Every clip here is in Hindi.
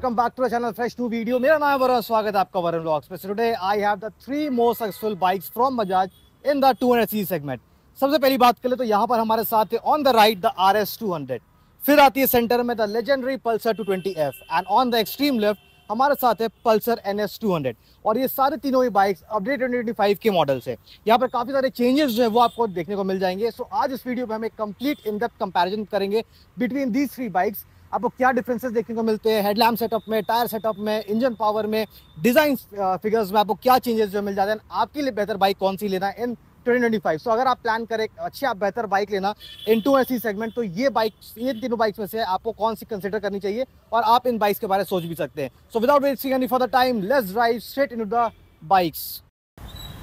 Welcome back to the channel fresh new video. मेरा नाम है वरुण, स्वागत है आपका वरुण व्लॉग्स पे। Today I have the 3 most successful bikes from Bajaj in the 200cc segment. सबसे पहली बात करें तो यहाँ पर हमारे साथ है on the right the RS 200, फिर आती है सेंटर में the legendary Pulsar 220F and on the extreme left हमारे साथ है पल्सर NS 200। और ये सारे तीनों ही बाइक्स अपडेट 2025 के मॉडल्स है। यहाँ पर काफ़ी सारे चेंजेस जो है वो आपको देखने को मिल जाएंगे। सो आज इस वीडियो में हम एक कंप्लीट इन डेप्थ कंपैरिजन करेंगे बिटवीन दीज 3 बाइक्स। आपको क्या डिफरेंसेस देखने को मिलते हैं हेडलैम्प सेटअप में, टायर सेटअप में, इंजन पावर में, डिजाइन फिगर्स में, आपको क्या चेंजेस जो मिल जाते हैं, आपके लिए बेहतर बाइक कौन सी लेना है इन 2025। सो अगर आप प्लान करें अच्छी आप बेहतर बाइक लेना इन 280 सेगमेंट, तो ये तीनों बाइक्स में से आपको कौन सी कंसिडर करनी चाहिए और आप इन बाइक्स के बारे में सोच भी सकते हैं। So without wasting any further time, let's drive straight into the bikes.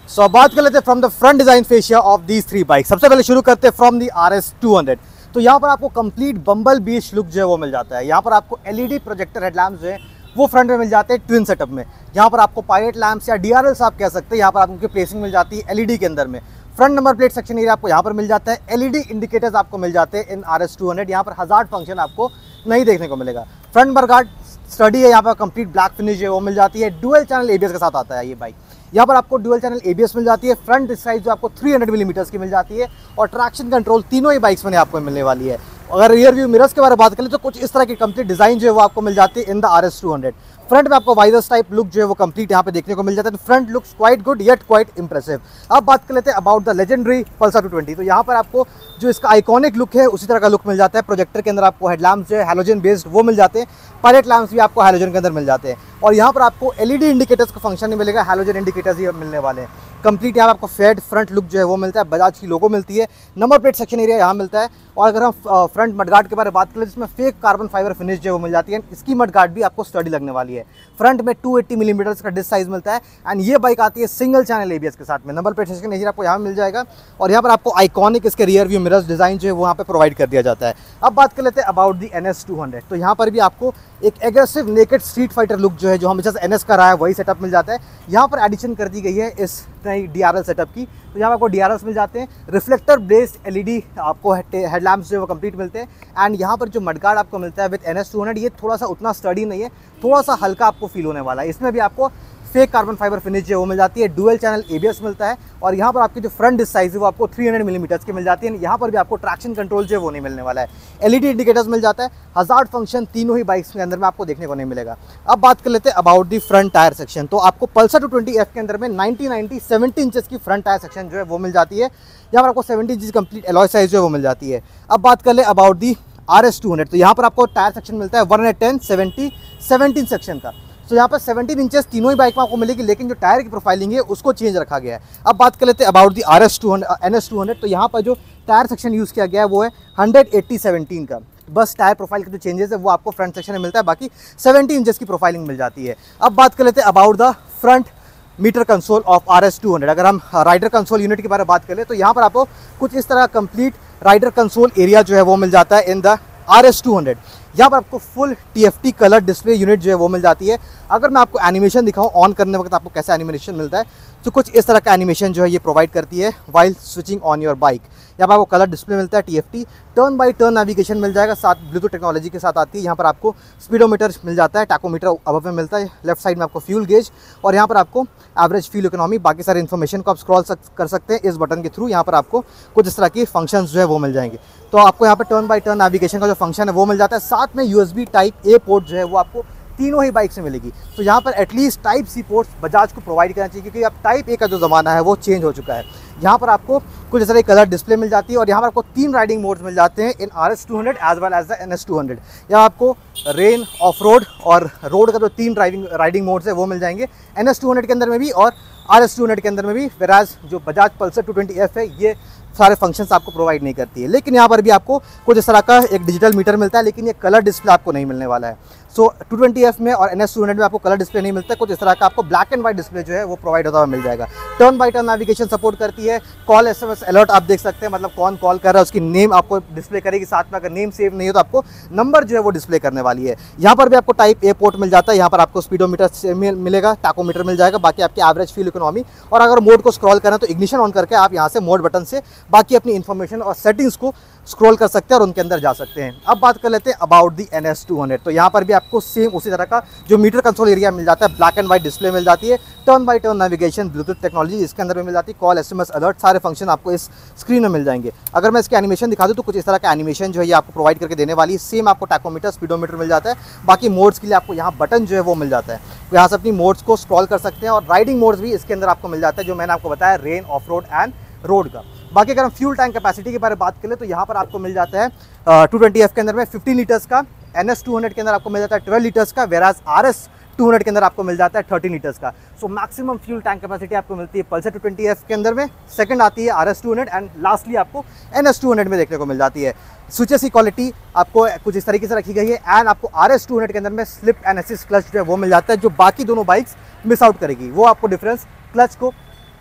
So बात कर लेते हैं from the front design fascia of these 3 bikes. सबसे पहले शुरू करते हैं फ्रॉम द RS 200। तो यहाँ पर आपको कंप्लीट बम्बल बीच लुक जो है वो मिल जाता है। यहाँ पर आपको LED प्रोजेक्टर हेडलैम्प जो है वो फ्रंट में मिल जाते हैं ट्विन सेटअप में। यहाँ पर आपको पायलट लैम्प्स या DRLs आप कह सकते हैं, यहाँ पर आपको उनकी प्लेसिंग मिल जाती है LED के अंदर में। Front number plate section area आपको यहाँ पर मिल जाता है। LED इंडिकेटर्स आपको मिल जाते हैं इन RS 200। यहाँ पर हजार्ड फंक्शन आपको नहीं देखने को मिलेगा। फ्रंट मडगार्ड स्टडी है, यहाँ पर कंप्लीट ब्लैक फिनिश है वो मिल जाती है। डुअल चैनल ABS के साथ आता है ये बाइक। यहाँ पर आपको डुअल चैनल ABS मिल जाती है। फ्रंट डिस्क साइज जो आपको 300 मिलीमीटर की मिल जाती है और ट्रैक्शन कंट्रोल तीनों ही बाइक्स में आपको मिलने वाली है। अगर रियर व्यू मिरर्स के बारे में बात करें तो कुछ इस तरह की कंप्लीट डिजाइन जो है वो आपको मिल जाती है इन द RS 200। फ्रंट में आपको वाइजर्स टाइप लुक जो है वो कंप्लीट यहाँ पे देखने को मिल जाता है। तो front looks quite good yet quite impressive. अब बात कर लेते हैं अबाउट द लेजेंडरी पल्सर 220। तो यहाँ पर आपको जो इसका आइकॉनिक लुक है उसी तरह का लुक मिल जाता है। प्रोजेक्टर के अंदर आपको हेडलैम्प्स जो है हैलोजन बेस्ड वो मिल जाते हैं। पायलट लैम्प्स भी आपको हैलोजन के अंदर मिल जाते हैं और यहाँ पर आपको LED इंडिकेटर्स का फंक्शन नहीं मिलेगा, हैलोजन इंडिकेटर्स ही मिलने वाले हैं। कंप्लीट यहाँ पर आपको फेड फ्रंट लुक जो है वो मिलता है। बजाज की लोगो मिलती है। नंबर प्लेट सेक्शन एरिया यहाँ मिलता है। और अगर हम फ्रंट मडगार्ड के बारे में बात करें जिसमें फेक कार्बन फाइबर फिनिश जो है वो मिल जाती है। इसकी मडगार्ड भी आपको स्टडी लगने वाली है। फ्रंट में 280 मिलीमीटर का डिस्क साइज मिलता है एंड ये बाइक आती है सिंगल चैनल ABS के साथ में। नंबर प्लेट सेक्शन एरिया आपको यहाँ मिल जाएगा और यहाँ पर आपको आइकॉनिक इसके रियर व्यू मिरर्स डिजाइन जो है वो यहाँ पे प्रोवाइड कर दिया जाता है। अब बात कर लेते हैं अबाउट दी NS 200। तो यहाँ पर भी आपको एक aggressive naked street fighter look जो है जो हमेशा से NS का रहा है वही सेटअप मिल जाता है। यहाँ पर एडिशन कर दी गई है इस नई DRL सेटअप की। तो यहाँ पर आपको DRLs मिल जाते हैं। रिफ्लेक्टर बेस्ड LED आपको हेडलैम्प्स जो है वो कंप्लीट मिलते हैं एंड यहाँ पर जो मडगार्ड आपको मिलता है विद NS 200 ये थोड़ा सा उतना स्टडी नहीं है, थोड़ा सा हल्का आपको फील होने वाला है। इसमें भी आपको फेक कार्बन फाइबर फिनिश जो वो मिल जाती है। डुअल चैनल ABS मिलता है और यहाँ पर आपकी जो फ्रंट डिस्क साइज है वो आपको 300 मिलीमीटर की मिल जाती है। यहाँ पर भी आपको ट्रैक्शन कंट्रोल जो है वो नहीं मिलने वाला है। LED इंडिकेटर्स मिल जाता है। हजार्ड फंक्शन तीनों ही बाइक्स के अंदर में आपको देखने को नहीं मिलेगा। अब बात कर लेते हैं about the front tyre section. तो आपको पल्सर 220F के अंदर में 70 इंचेस की फ्रंट टायर सेक्शन जो है वो मिल जाती है। यहाँ पर आपको 70 इंच कंप्लीट एलॉय साइज जो है वो मिल जाती है। अब बात कर ले अबाउट दी RS 200। तो यहाँ पर आपको टायर सेक्शन मिलता है 110, 70, 17 सेक्शन का। तो यहाँ पर 17 इंचेस तीनों ही बाइक में आपको मिलेगी, लेकिन जो टायर की प्रोफाइलिंग है उसको चेंज रखा गया है। अब बात कर लेते हैं अबाउट दी RS 200 NS 200। तो यहाँ पर जो टायर सेक्शन यूज़ किया गया है वो है 180/17 का। बस टायर प्रोफाइल का जो चेंजेस है वो आपको फ्रंट सेक्शन में मिलता है, बाकी 70 इंचेस की प्रोफाइलिंग मिल जाती है। अब बात कर लेते हैं about the front meter console of RS 200। अगर हम राइडर कंसोल यूनिट के बारे में बात करें तो यहाँ पर आपको कुछ इस तरह कंप्लीट राइडर कंसोल एरिया जो है वो मिल जाता है इन द RS 200। यहाँ पर आपको full TFT colour display unit जो है वो मिल जाती है। अगर मैं आपको एनिमेशन दिखाऊं ऑन करने वक्त आपको कैसा एनिमेशन मिलता है, तो कुछ इस तरह का एनिमेशन जो है ये प्रोवाइड करती है while switching on your bike. यहाँ पर आपको कलर डिस्प्ले मिलता है TFT, turn by turn navigation मिल जाएगा, साथ ब्लूटूथ टेक्नोलॉजी के साथ आती है। यहाँ पर आपको स्पीडोमीटर मिल जाता है, टैकोमीटर अबव में मिलता है। लेफ्ट साइड में आपको फ्यूल गेज और यहाँ पर आपको एवरेज फ्यूल इकोनॉमी, बाकी सारे इन्फॉर्मेशन को आप स्क्रॉल कर सकते हैं इस बटन के थ्रू। यहाँ पर आपको कुछ इस तरह की फंक्शंस जो है वो मिल जाएंगे। तो आपको यहाँ पर टर्न बाई टर्न नेविगेशन का जो फंक्शन है वो मिल जाता है। साथ में USB टाइप A पोर्ट जो है वो आपको तीनों ही बाइक से मिलेगी। तो यहाँ पर at least type C ports Bajaj को प्रोवाइड करना चाहिए, क्योंकि अब टाइप A का जो ज़माना है वो चेंज हो चुका है। यहाँ पर आपको कुछ इस तरह की कलर डिस्प्ले मिल जाती है और यहाँ पर आपको 3 राइडिंग मोड्स मिल जाते हैं in RS 200 as well as the NS 200। यहाँ आपको रेन, ऑफ रोड और रोड का जो 3 राइडिंग मोड्स है वो मिल जाएंगे NS 200 के अंदर में भी और RS 200 के अंदर में भी। वेराज जो बजाज पल्सर 220F है ये सारे फंक्शंस आपको प्रोवाइड नहीं करती है। लेकिन यहाँ पर भी आपको कुछ इस तरह का एक डिजिटल मीटर मिलता है, लेकिन ये कलर डिस्प्ले आपको नहीं मिलने वाला है। सो 220F में और NS 200 में आपको कलर डिस्प्ले नहीं मिलता है। कुछ इस तरह का आपको ब्लैक एंड व्हाइट डिस्प्ले जो है वो प्रोवाइड होता हुआ मिल जाएगा। Turn by turn navigation support करती है। कॉल SMS अलर्ट आप देख सकते हैं, मतलब कौन कॉल कर रहा है उसकी नेम आपको डिस्प्ले करेगी। साथ में अगर नेम सेव नहीं हो तो आपको नंबर जो है वो डिस्प्ले करने वाली है। यहाँ पर भी आपको टाइप A पोर्ट मिल जाता है। यहाँ पर आपको स्पीडोमीटर मिलेगा, टैकोमीटर मिल जाएगा, बाकी आपकी एवरेज फ्यूल इकोनॉमी। और अगर मोड को स्क्रॉल करना तो इग्निशन ऑन करके आप यहाँ से मोड बटन से बाकी अपनी इन्फॉर्मेशन और सेटिंग्स को स्क्रॉल कर सकते हैं और उनके अंदर जा सकते हैं। अब बात कर लेते हैं अबाउट दी NS200। तो यहाँ पर भी आपको सेम उसी तरह का जो मीटर कंसोल एरिया मिल जाता है, ब्लैक एंड व्हाइट डिस्प्ले मिल जाती है, turn by turn navigation, Bluetooth technology इसके अंदर में मिल जाती है, कॉल, SMS, अलर्ट, सारे फंक्शन आपको इस स्क्रीन में मिल जाएंगे। अगर मैं इसके एनिमेशन दिखा दूँ तो कुछ इस तरह का एनिमेशन जो है ये आपको प्रोवाइड करके देने वाली है। सेम आपको टैकोमीटर, स्पीडोमीटर मिल जाता है। बाकी मोड्स के लिए आपको यहाँ बटन जो है वो मिल जाता है, तो यहाँ से अपनी मोड्स को स्क्रॉल कर सकते हैं और राइडिंग मोड्स भी इसके अंदर आपको मिल जाता है, जो मैंने आपको बताया rain, off road and road का। बाकी अगर हम फ्यूल टैंक कैपेसिटी के बारे में बात करें तो यहाँ पर आपको मिल जाता है 220F के अंदर में 15 लीटर्स का, NS200 के अंदर आपको मिल जाता है 12 लीटर्स का, वेराज RS200 के अंदर आपको मिल जाता है 13 लीटर्स का। So maximum fuel tank capacity आपको मिलती है पल्सर 220F के अंदर में, सेकंड आती है RS200 एंड लास्टली आपको NS200 में देखने को मिल जाती है। स्विचेस की क्वालिटी आपको कुछ इस तरीके से रखी गई है एंड आपको RS200 के अंदर में स्लिप एंड असिस्ट क्लच जो है वो मिल जाता है, जो बाकी दोनों बाइक्स मिस आउट करेगी। वो आपको डिफरेंस क्लच को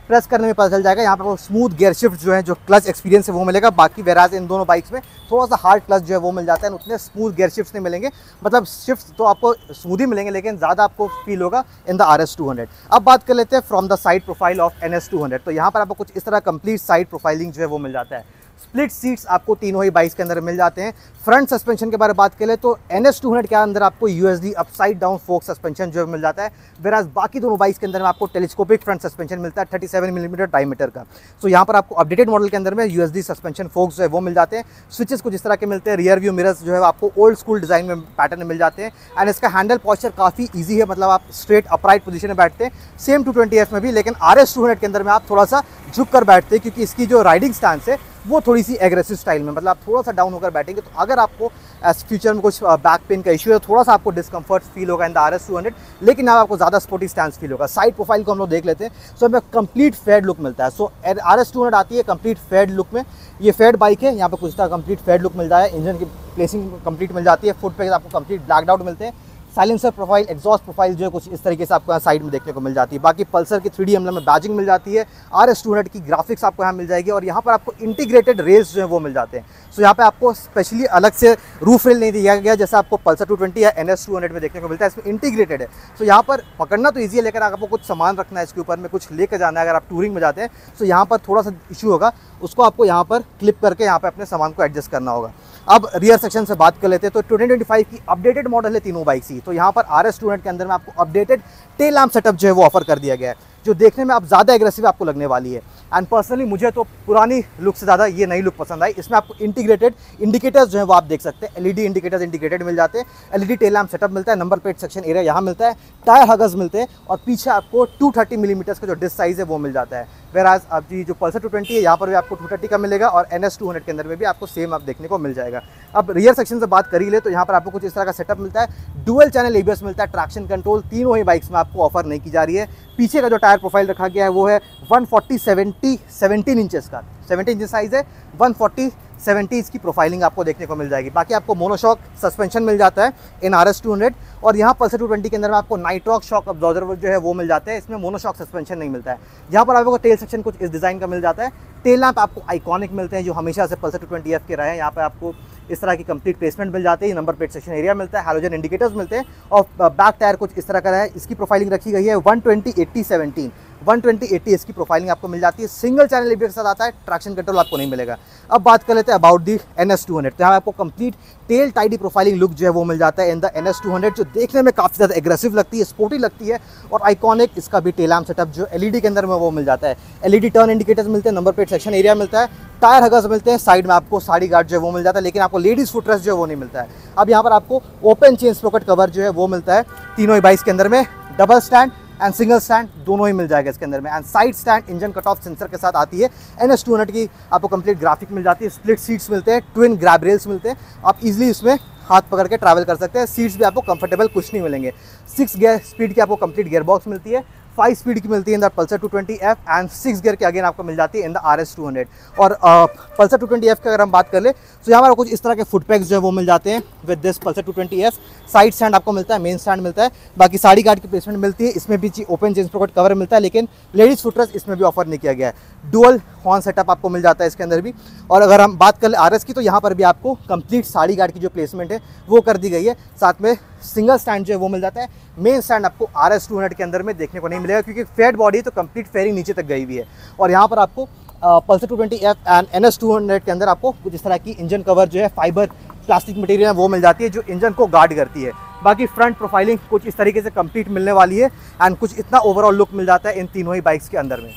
प्रेस करने में पता चल जाएगा। यहाँ पर वो स्मूथ गियर शिफ्ट जो है, जो क्लच एक्सपीरियंस है वो मिलेगा। बाकी वेराज इन दोनों बाइक्स में थोड़ा सा हार्ड क्लच जो है वो मिल जाता है, उतने स्मूथ गियर शिफ्ट नहीं मिलेंगे। मतलब शिफ्ट तो आपको स्मूथ ही मिलेंगे लेकिन ज़्यादा आपको फील होगा इन द RS200। अब बात कर लेते हैं from the side profile of NS200। तो यहाँ पर आपको कुछ इस तरह कंप्लीट साइड प्रोफाइलिंग जो है वो मिल जाता है। स्प्लिट सीट्स आपको तीनों ही बाइक्स के अंदर मिल जाते हैं। फ्रंट सस्पेंशन के बारे में बात करें तो NS200 के अंदर आपको USD अपसाइड डाउन फोक सस्पेंशन जो मिल जाता है, वेराज बाकी दोनों बाइक्स के अंदर में आपको टेलीस्कोपिक फ्रंट सस्पेंशन मिलता है 37 मिलीमीटर डायमीटर का। सो यहाँ पर आपको अपडेटेड मॉडल के अंदर में USD सस्पेंशन फोक्स जो है वो मिल जाते हैं। स्विचेस कुछ इस तरह के मिलते हैं, रियर व्यू मिरर्स जो है आपको ओल्ड स्कूल डिजाइन में पैटर्न में मिल जाते हैं एंड इसका हैंडल पॉस्चर काफ़ी ईजी है, मतलब आप स्ट्रेट अपराइट पोजीशन में बैठते हैं, सेम 220F में भी। लेकिन RS200 के अंदर में आप थोड़ा सा झुक कर बैठते हैं क्योंकि इसकी जो राइडिंग स्टैंस है वो थोड़ी सी एग्रेसिव स्टाइल में, मतलब आप थोड़ा सा डाउन होकर बैठेंगे। तो अगर आपको फ्यूचर में कुछ बैक पेन का इश्यू है, थोड़ा सा आपको डिस्कंफर्ट फील होगा इन द RS200, लेकिन अब आपको ज़्यादा स्पोर्टी स्टैंस फील होगा। साइड प्रोफाइल को हम लोग देख लेते हैं। सो हमें कंप्लीट फेड लुक मिलता है। सो RS200 आती है कंप्लीट फेड लुक में। ये फेड बाइक है, यहाँ पर कुछ तरह कंप्लीट फेड लुक मिलता है, इंजन की प्लेसिंग कंप्लीट मिल जाती है, फुट पे आपको कंप्लीट ब्लैकड आउट मिलते हैं। साइलेंसर प्रोफाइल, एग्जॉस्ट प्रोफाइल जो है कुछ इस तरीके से आपको यहाँ साइड में देखने को मिल जाती है। बाकी पल्सर की 3D एम्बलम में बैजिंग मिल जाती है। RS200 की ग्राफिक्स आपको यहाँ मिल जाएगी और यहाँ पर आपको इंटीग्रेटेड रेल्स जो है वो मिल जाते हैं। सो यहाँ पे आपको स्पेशली अलग से रूफ रेल नहीं दिया गया जैसा आपको पल्सर 220 या NS200 में देखने को मिलता है, इसमें इंटीग्रेटेड है। सो यहाँ पर पकड़ना तो ईजी है, लेकिन अगर आपको कुछ सामान रखना है इसके ऊपर में, कुछ लेकर जाना है, अगर आप टूरिंग में जाते हैं तो यहाँ पर थोड़ा सा इशू होगा, उसको आपको यहाँ पर क्लिप करके यहाँ पर अपने सामान को एडजस्ट करना होगा। अब रियर सेक्शन से बात कर लेते हैं तो 2025 की अपडेटेड मॉडल है तीनों बाइक्स ही। तो यहाँ पर RS200 के अंदर में आपको अपडेटेड टेल लैम्प सेटअप जो है वो ऑफर कर दिया गया है, जो देखने में अब ज़्यादा एग्रेसिव आपको लगने वाली है। एंड पर्सनली मुझे तो पुरानी लुक से ज़्यादा ये नई लुक पसंद आई। इसमें आपको इंटीग्रेटेड इंडिकेटर्स जो है वो आप देख सकते हैं, LED इंडिकेटर्स इंटीग्रेटेड मिल जाते हैं, LED टेल लैम्प सेटअप मिलता है, नंबर प्लेट सेक्शन एरिया यहाँ मिलता है, टायर हगर्स मिलते हैं और पीछे आपको 230 मिलीमीटर का जो डिस्क साइज़ है वो मिल जाता है। वेराज आपकी जो पल्सर 220 है यहाँ पर भी आपको 230 का मिलेगा और NS200 के अंदर में भी आपको सेम आप देखने को मिल जाएगा। अब रियर सेक्शन से बात करी ले तो यहाँ पर आपको कुछ इस तरह का सेटअप मिलता है, डुअल चैनल ABS मिलता है, ट्रैक्शन कंट्रोल तीनों ही बाइक्स में आपको ऑफर नहीं की जा रही है। पीछे का जो टायर प्रोफाइल रखा गया है वो है 140/70 इंचेस का, 70 इंच साइज़ है, 140/70 इसकी प्रोफाइलिंग आपको देखने को मिल जाएगी। बाकी आपको मोनोशॉक सस्पेंशन मिल जाता है इन RS200 और यहाँ पल्सर 220 के अंदर में आपको नाइट्रॉक शॉक अब्जॉर्बर जो है वो मिल जाते हैं, इसमें मोनोशॉक सस्पेंशन नहीं मिलता है। यहाँ पर आपको टेल सेक्शन कुछ इस डिज़ाइन का मिल जाता है। टेल लैंप आपको आइकॉनिक मिलते हैं जो हमेशा से पल्सर 220F के रहे हैं। यहाँ पर आपको इस तरह की कंप्लीट प्लेसमेंट मिल जाती है, नंबर प्लेट सेक्शन एरिया मिलता है, हैलोजन इंडिकेटर्स मिलते हैं और बैक टायर कुछ इस तरह का है। इसकी प्रोफाइलिंग रखी गई है 120/80/17, 120/80 इसकी प्रोफाइलिंग आपको मिल जाती है। सिंगल चैनल ABS के साथ आता है, ट्रैक्शन कंट्रोल आपको नहीं मिलेगा। अब बात कर लेते हैं अबाउट दी NS200। तो यहाँ आपको complete tail tidy profiling look जो है वो मिल जाता है इन द NS200, जो देखने में काफ़ी ज़्यादा एग्रेसिव लगती है, स्पोर्टी लगती है और आइकॉनिक इसका भी टेल लैम्प सेटअप जो LED के अंदर में वो मिल जाता है। LED टर्न इंडिकेटर्स मिलते हैं, नंबर प्लेट सेक्शन एरिया मिलता है, टायर हगर्स मिलते हैं, साइड में आपको साड़ी गार्ड जो है वो मिल जाता है, लेकिन आपको लेडीज़ फुटरेस्ट जो है वो नहीं मिलता है। अब यहाँ पर आपको ओपन चेन स्प्रोकेट कवर जो है वो मिलता है तीनों ही बाइक्स के अंदर में, double stand and single stand दोनों ही मिल जाएगा इसके अंदर में। And side stand engine cut off sensor के साथ आती है। NS200 की आपको कंप्लीट ग्राफिक मिल जाती है, स्प्लिट सीट्स मिलते हैं, ट्विन ग्रैब रेल्स मिलते हैं, आप इजीली इसमें हाथ पकड़ के ट्रैवल कर सकते हैं। सीट्स भी आपको कंफर्टेबल कुछ नहीं मिलेंगे। 6 गियर स्पीड की आपको कंप्लीट गियर बॉक्स मिलती है, 5 स्पीड की मिलती है in the Pulsar 220F and 6 gear की अगेन आपको मिल जाती है इन द RS200। और पल्सर 220F की अगर हम बात कर ले तो यहाँ पर कुछ इस तरह के फुट पैक्स जो है वो मिल जाते हैं with this Pulsar 220F। Side stand आपको मिलता है, मेन स्टैंड मिलता है, बाकी साड़ी गार्ड की प्लेसमेंट मिलती है, इसमें भी ओपन चेन स्प्रोकेट कवर मिलता है, लेकिन लेडीज फुटरेस्ट इसमें भी ऑफर नहीं किया गया है। डुअल हॉर्न सेटअप आपको मिल जाता है इसके अंदर भी। और अगर हम बात कर ले RS की तो यहाँ पर भी आपको कंप्लीट साड़ी गार्ड की जो प्लेसमेंट है वो कर दी गई है, साथ में सिंगल स्टैंड जो है वो मिल जाता है। मेन स्टैंड आपको RS200 के अंदर में देखने को नहीं मिलेगा क्योंकि फेड बॉडी तो कंप्लीट फेयरिंग नीचे तक गई हुई है। और यहाँ पर आपको पल्सर 220F एंड NS200 के अंदर आपको कुछ इस तरह की इंजन कवर जो है फाइबर प्लास्टिक मटेरियल है वो मिल जाती है जो इंजन को गार्ड करती है। बाकी फ्रंट प्रोफाइलिंग कुछ इस तरीके से कंप्लीट मिलने वाली है एंड कुछ इतना ओवरऑल लुक मिल जाता है इन तीनों ही बाइक्स के अंदर में।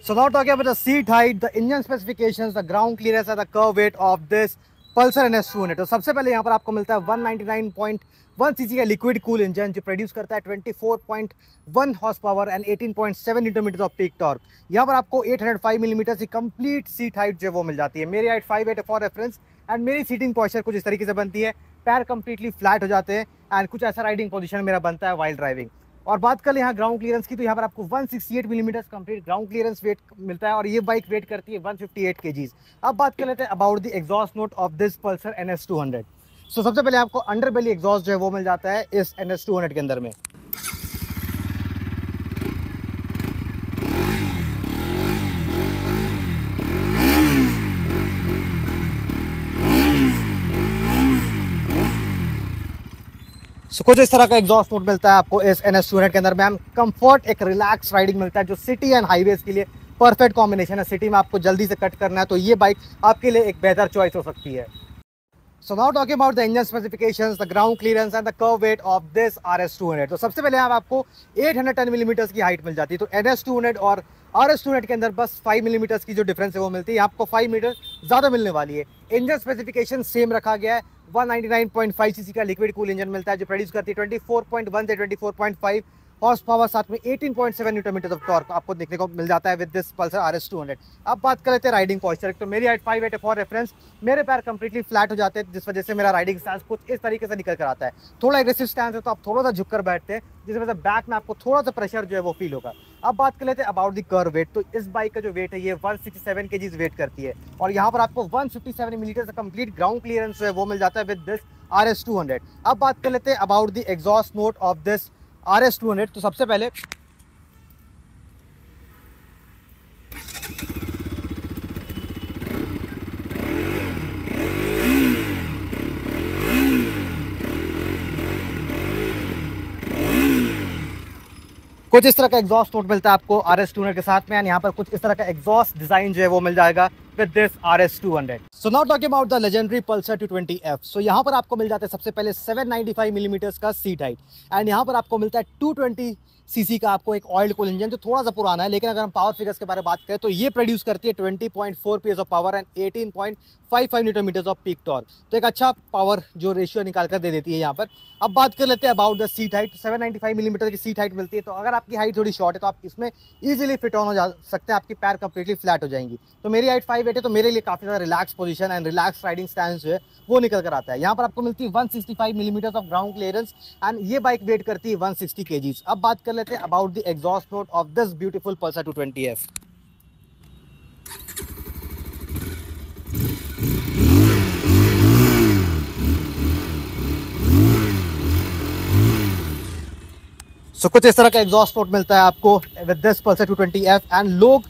So now talking about the seat height, the engine specifications, the ground clearance and the curve weight of this Pulsar NS200। तो सबसे पहले यहाँ पर आपको मिलता है 199.1 सीसी का लिक्विड कूल इंजन जो प्रोड्यूस करता है 24.1 horse power and 18.7 newton metre of peak torque. यहाँ पर आपको 805 मिलीमीटर की कंप्लीट सीट हाइट जो वो मिल जाती है। मेरी हाइट 5'8" फॉर रेफरेंस एंड मेरी सीटिंग पोस्चर कुछ इस तरीके से बनती है, पैर कंप्लीटली फ्लैट हो जाते हैं एंड कुछ ऐसा राइडिंग पोजीशन मेरा बनता है वाइल ड्राइविंग। और बात कर ले यहाँ ग्राउंड क्लियरेंस की, तो यहाँ पर आपको 168 millimetre complete ground clearance weight मिलता है और ये बाइक वेट करती है 158 kgs। अब बात कर लेते हैं about the exhaust note of this Pulsar NS200। सो सबसे पहले आपको अंडर बेली एग्जॉस्ट जो है वो मिल जाता है इस NS200 के अंदर में। कुछ इस तरह का एग्जॉस्ट नोट मिलता है आपको इस NS200 के अंदर में। कंफर्ट, एक रिलैक्स राइडिंग मिलता है जो सिटी एंड हाईवेज के लिए परफेक्ट कॉम्बिनेशन है। सिटी में आपको जल्दी से कट करना है तो ये बाइक आपके लिए एक बेहतर चॉइस हो सकती है। So now talking about the engine specifications, the ground clearance and the curve weight of this RS200। तो सबसे पहले आपको 810 मिलीमीटर की हाइट मिल जाती है। तो NS200 और RS200 के अंदर बस 5 मिलीमीटर की जो डिफरेंस है वो मिलती है, आपको 5 मीटर ज़्यादा मिलने वाली है। इंजन स्पेसिफिकेशन सेम रखा गया है, 199.5 सीसी का लिक्विड कूल इंजन मिलता है जो प्रोड्यूस करती है 24.1 से 24.5 हॉर्स पावर, साथ में 18.7 न्यूटन मीटर ऑफ टॉर्क आपको देखने को मिल जाता है विद दिस पल्सर RS200। अब बात कर लेते हैं राइडिंग पोस्चर। तो मेरी हाइट 5'8" फॉर रेफरेंस, मेरे पैर कंप्लीटली फ्लैट हो जाते हैं जिस वजह से मेरा राइडिंग स्टैंस कुछ इस तरीके से निकल कर आता है। थोड़ा एग्रेसिव स्टैंस है तो आप थोड़ा सा झुककर बैठते हैं जिस वजह से बैक में आपको थोड़ा सा प्रेशर जो है वो फील होगा। अब बात कर लेते हैं अबाउट द कर्व वेट। तो इस बाइक का जो वेट है ये 167 kgs वेट करती है और यहाँ पर आपको 157 मिलीमीटर का कंप्लीट ग्राउंड क्लियरेंस जो है वो मिल जाता है विद दिस RS200। अब बात कर लेते हैं about the exhaust note of this RS200। तो सबसे पहले कुछ इस तरह का एग्जॉस्ट नोट मिलता है आपको RS200 के साथ में, यहाँ पर कुछ इस तरह का एग्जॉस्ट डिजाइन जो है वो मिल जाएगा with this RS200। So now talking about the legendary Pulsar 220F। So यहाँ पर आपको मिल जाता है सबसे पहले 795 मिलीमीटर का सीट हाइट एंड यहाँ पर आपको मिलता है 220 सीसी का आपको एक ऑयल कूल इंजन जो थोड़ा सा पुराना है, लेकिन अगर हम पावर फिगर्स के बारे में बात करें तो ये प्रोड्यूस करती है 20.4 PS of power and 18.55 newton metres of peak torque. तो एक अच्छा पावर जो रेशियो निकाल कर दे देती है यहाँ पर। अब बात कर लेते हैं about the seat height. 795 millimetre की सीट हाइट मिलती है, तो अगर आपकी हाइट थोड़ी शॉर्ट है तो आप इसमें इजीली फिट ऑन हो जा सकते हैं, आपकी पैर कंप्लीटली फ्लैट हो जाएंगी। तो मेरी हाइट 5'8" है तो मेरे लिए काफी ज़्यादा relax position and relax riding stance जो है वो निकल कर आता है। यहाँ पर आपको मिलती है 165 millimetre of ground clearance and ये बाइक वेट करती है 160 kgs। अब बात कर लेते हैं about the exhaust note of this beautiful Pulsar 220F। So, कुछ इस तरह का एग्जॉस्ट नोट मिलता है आपको with this Pulsar 220F and लोग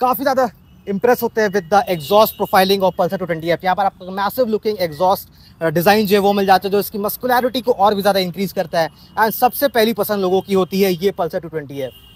काफी ज्यादा इंप्रेस होते हैं with the exhaust profiling of Pulsar 220F। यहाँ पर आपको मैसिव लुकिंग एग्जॉस्ट डिजाइन जो है वो मिल जाता है जो इसकी मस्कुलैरिटी को और भी ज्यादा इंक्रीज करता है एंड सबसे पहली पसंद लोगों की होती है ये पल्सर 220F।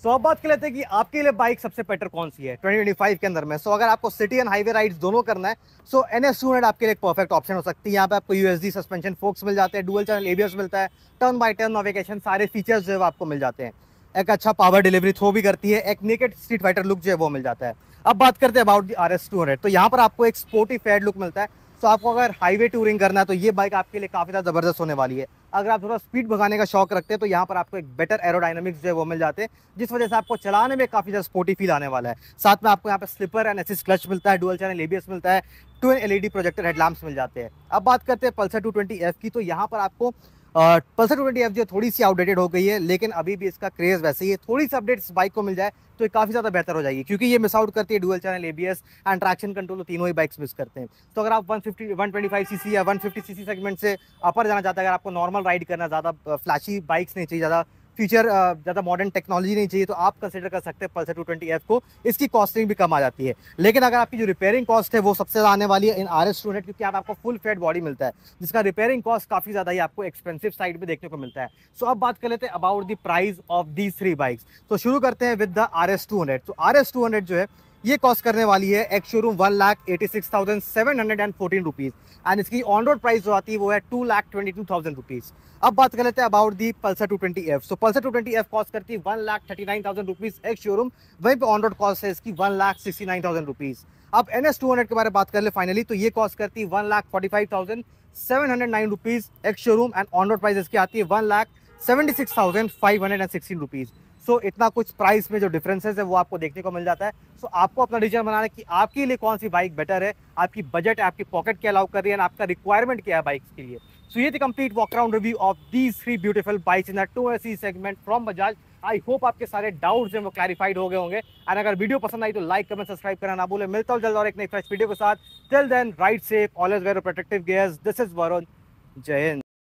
सो अब बात कर लेते हैं कि आपके लिए बाइक सबसे बेटर कौन सी है 2025 के अंदर में। सो अगर आपको सिटी एंड हाईवे राइड्स दोनों करना है सो NS200 आपके लिए एक परफेक्ट ऑप्शन हो सकती है। यहाँ पे आपको USD सस्पेंशन फोक्स मिल जाते हैं, डुअल चैनल ABS मिलता है, टर्न बाय टर्न नेविगेशन, सारे फीचर्स जो है आपको मिल जाते हैं। एक अच्छा पावर डिलीवरी थ्रो भी करती है, एक नेकेड स्ट्रीट फाइटर लुक जो है वो मिल जाता है। अब बात करते हैं अबाउट द RS200। तो यहाँ पर आपको एक स्पोर्टी फेड लुक मिलता है। तो आपको अगर हाईवे टूरिंग करना है तो ये बाइक आपके लिए काफी ज़्यादा जबरदस्त होने वाली है। अगर आप थोड़ा स्पीड भगाने का शौक रखते हैं तो यहाँ पर आपको एक बेटर एरोडायनामिक्स जो है वो मिल जाते हैं जिस वजह से आपको चलाने में काफी ज़्यादा स्पोर्टी फील आने वाला है। साथ में आपको यहाँ पे स्लिपर एंड असिस्ट क्लच मिलता है, डुअल चैनल ABS मिलता है, ट्विन LED प्रोजेक्टर हेडलैम्प्स मिल जाते हैं। अब बात करते हैं पल्सर 220F की। तो यहाँ पर आपको पल्सर 220F जो थोड़ी सी आउटडेटेड हो गई है लेकिन अभी भी इसका क्रेज वैसे ही है। थोड़ी सी अपडेट इस बाइक को मिल जाए तो ये काफ़ी ज़्यादा बेहतर हो जाएगी क्योंकि ये मिस आउट करती है dual channel ABS and traction control, तो तीनों ही बाइक्स मिस करते हैं। तो अगर आप 125 सीसी या 150 सीसी सेगमेंट से अपर जाना चाहते हैं, अगर आपको नॉर्मल राइड करना, ज़्यादा फ्लैशी बाइक्स नहीं चाहिए, ज़्यादा फीचर, ज़्यादा मॉडर्न टेक्नोलॉजी नहीं चाहिए, तो आप कंसिडर कर सकते हैं पल्सर 220F को। इसकी कॉस्टिंग भी कम आ जाती है। लेकिन अगर आपकी जो रिपेयरिंग कॉस्ट है वो सबसे ज़्यादा आने वाली है इन RS200 क्योंकि आपको फुल फेड बॉडी मिलता है जिसका रिपेयरिंग कॉस्ट काफ़ी ज़्यादा ही आपको एक्सपेंसिव साइड में देखने को मिलता है। सो अब बात कर लेते हैं about the price of these 3 bikes. तो शुरू करते हैं विद द RS200। तो RS200 जो है ये कॉस्ट करने वाली है एक्स शोरूम 1,86,714 रुपीज एंड इसकी ऑन रोड प्राइस जो आती है वो है 2,22,000 रुपीज। अब बात कर लेते हैं about the Pulsar 220F। So Pulsar 220F cost करती है 1,39,000 रुपीज एक्स शोरूम, वहीं पे ऑन रोड कॉस्ट है इसकी 1,69,000 रुपीज। अब NS 200 के बारे में बात कर ले फाइनली, तो ये कॉस्ट करती है 1,45,709 rupees ex showroom and on road price इसकी आती है 1,76,516 रुपीज। सो इतना कुछ प्राइस में जो डिफरेंसेस है वो आपको देखने को मिल जाता है। सो आपको अपना डिसीजन बनाना है कि आपके लिए कौन सी बाइक बेटर है, आपकी बजट है, आपकी पॉकेट क्या अलाउ कर रही है, आपका रिक्वायरमेंट क्या है बाइक्स के लिए। सो ये थी complete walk around review of these 3 beautiful bikes in the 2SE segment from Bajaj. I hope आपके सारे डाउट्स हैं वो क्लैरिफाइड हो गए होंगे एंड अगर वीडियो पसंद आई तो लाइक कमेंट सब्सक्राइब करना ना भूले। मिलता हूं जल्द और एक नई फ्रेश वीडियो के साथ। Till then ride safe, always wear protective gears. This is Varun. Jai Hind.